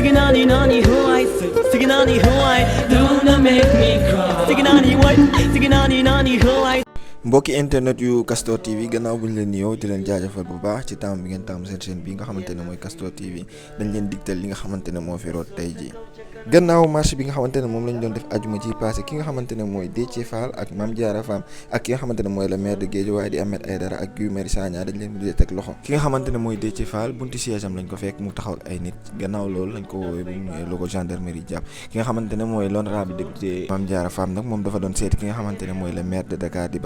Signani nani who I say, Signani who I don't make me cry. Signani what? Signani nani who I. mbokki internet yu Castor TV gannaaw buñ leen nuyoo di leen jaajëfal bu baax ci temps bi ngeen taamu seen chaîne bi nga xamante ne mooy Castor TV dañ leen digtal li nga xamante ne moo fi root tey jii. gannaaw marche bi nga xamante ne moom lañ doon def ajuma ci passé ki nga xamante ne mooy Dethie ak Mame Diarra ak ki nga xamante ne mooy le maire de Guédiawaye di Ahmed Aïdara ak G.M.Sagna dañ leen mujjee teg loxo. ki nga xamante ne mooy Dethie bunti siège am lañ ko fekk mu taxaw ak ay nit gannaaw loolu lañ ko woowee bu ñu ñëwee logo gendarmerie jàpp ki nga xamante ne mooy l'honorable député Mame Diarra nag moom dafa doon seeti ki nga xamante ne mooy le maire de Dakar di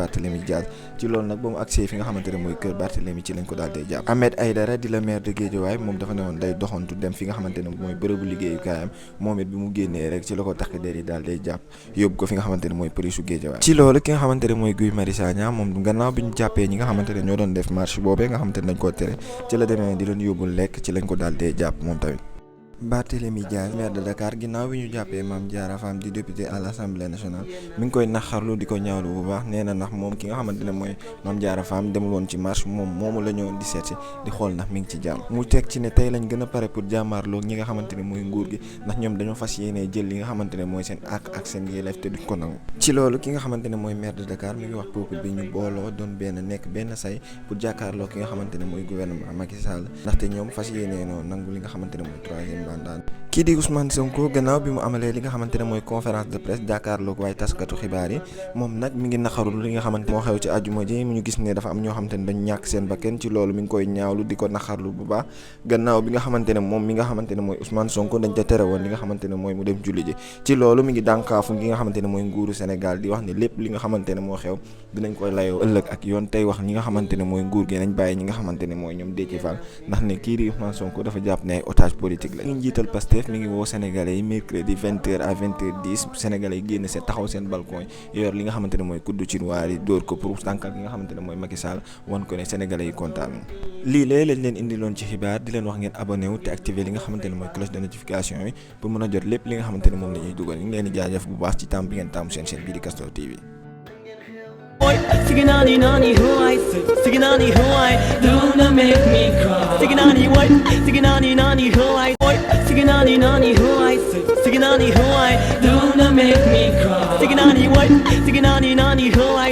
ci loolu nag ba mu agsee fi nga xamante ne mooy kër Barthélémy ci lañ ko daal day jàpp. Ahmed Aïdara di la maire de Guédiawaye moom dafa ne woon day doxantu dem fi nga xamante ne mooy bërëbu liggéeyukaayam moom it bi mu génnee rek ci la ko takk der yi daal day jàpp yóbbu ko fi nga xamante ne mooy polisu Guédiawaye. ci loolu ki nga xamante ne mooy G.M.Sagna moom gannaaw bi ñu jàppee ñi nga xamante ne ñoo doon def marche boobee nga xamante ne dañ koo tere ci la demee di leen yóbbul lekk ci lañ ko daal day jàpp moom tamit. Barthélémy maire de Dakar ginnaaw bi ñu jàppee Mame Diarra di député à l'Assemblée nationale mi ngi koy naxarlu di ko ñaawlu bu baax nee na ndax moom ki nga xamante ne mooy Mame Diarra demul woon ci marche moom moomu la ñëwoon di seet si di xool ndax mi ngi ci jàmm mu teg ci ne tey lañ gën a pare pour jàmmaarloo ñi nga xamante ne mooy nguur gi ndax ñoom dañoo fas yéene jël li nga xamante ne mooy seen ak seen yelleef te duñ ko nangu. ci loolu ki nga xamante ne mooy maire de Dakar mi ngi wax peuple bi ñu booloo doon nekk benn say pour jàkkaarloo ki nga xamante ne mooy gouvernement Macky Sall ndaxte ñoom fas yéene noo nangu li nga xamante ne mooy troisième mandat. kii di Ousmane Sonko gannaaw bi mu amalee li nga xamante ne mooy conférence de presse jàkkaarloog waaye taskatu xibaar yi moom nag mi ngi naxarul li nga xamante moo xew ci àjjuma ji mu ñu gis ne dafa am ñoo xamante ne dañ ñàkk seen bakkan ci loolu mi ngi koy ñaawlu di ko naxarlu bu baax gannaaw bi nga xamante ne moom mi nga xamante ne mooy Ousmane Sonko dañ ca tere woon li nga xamante ne mooy mu dem julli ji ci loolu mi ngi dànkaafu gi nga xamante ne mooy nguuru Sénégal di wax ne lépp li nga xamante ne moo xew dinañ koy layoo ëllëg ak yoon tey wax ñi nga xamante ne mooy nguur gi nañ bàyyi ñi nga xamante ne mooy ñoom Dethie ndax ne kii di Ousmane Sonko dafa jàpp ne ay otage politique la ngi njiital Pastef mi ngi woo Sénégalais yi mercredi 20h à 20h10 Sénégalais yi génn seen taxaw seen balcon yi yor li nga xamante ne mooy kuddu ci noir yi dóor ko pour tànkal ki nga xamante ne mooy Macky Sall wan ko ne Sénégalais yi kontaan lii lañ leen indiloon ci xibaar di leen wax ngeen abonné wu te activer li nga xamante ne mooy cloche de notification yi pour mën a jot lépp li nga xamante ne moom la ñuy dugal ñu ngi leen di jaajëf bu baax ci temps bi ngeen taamu seen chaîne bii di Castor TV. Signani nani who I say, Signani who I don't make me cry. Signani what? Signani nani who I. Signani nani who I say, Signani who I don't make me cry. Signani what? Signani nani who I.